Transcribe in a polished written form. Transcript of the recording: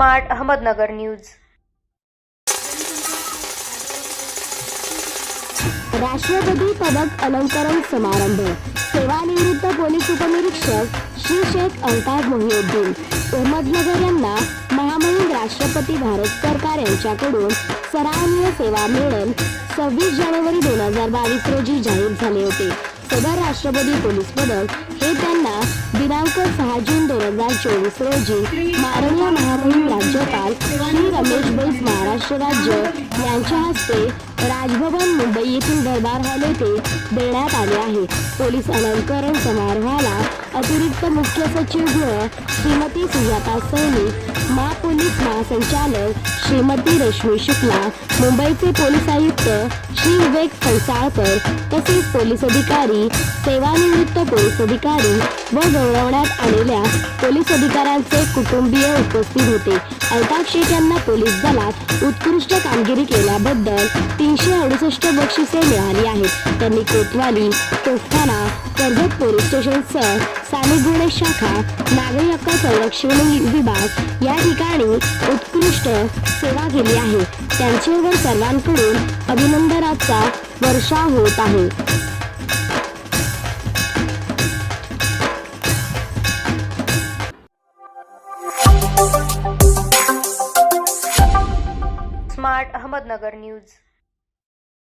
Smart Ahmednagar news. राष्ट्रपती पदक अलंकरण समारंभ। सेवानिवृत्त पोलीस उपनिरीक्षक श्री शेख अल्ताफ मोहिउद्दीन अहमदनगर यांना महामहिम राष्ट्रपती भारत सरकार यांच्याकडून सराहनीय सेवा मेडल 26 जानेवारी 2022 रोजी जाहीर झाले होते। सदर राष्ट्रपती पोलीस पदक हे त्यांना दिनांक 6 जून 2024 रोजी माननीय महामहिम राज्यपाल श्री रमेश बैस महाराष्ट्र राज्य यांच्या हस्ते राजभवन मुंबई येथील दरबार हॉल येथे देण्यात आले आहे। पोलीस अलंकरण समारोहाला अतिरिक्त मुख्य सचिव गृह श्रीमती सुजाता सैनी, महापोलीस महासंचालक श्रीमती रश्मी शुक्ला, मुंबईचे पोलीस आयुक्त श्री विवेक फणसाळकर तसेच पोलीस अधिकारी, सेवानिवृत्त पोलीस अधिकारी व गौरवण्यात आलेल्या पोलीस अधिकाऱ्यांचे कुटुंबीय उपस्थित होते। अल्ताफ शेख यांना पोलीस दलात उत्कृष्ट कामगिरी केल्याबद्दल 368 बक्षिसे मिळाली आहेत। त्यांनी कोतवाली, तोफखाना, कर्जत पोलीस स्टेशनसह स्थानिक गुन्हे शाखा, नागरी हक्क संरक्षण विभाग या ठिकाणी उत्कृष्ट सेवा केली आहे। त्यांच्यावर सर्वांकडून अभिनंदनाचा वर्षाव होत आहे। Smart Ahmednagar news.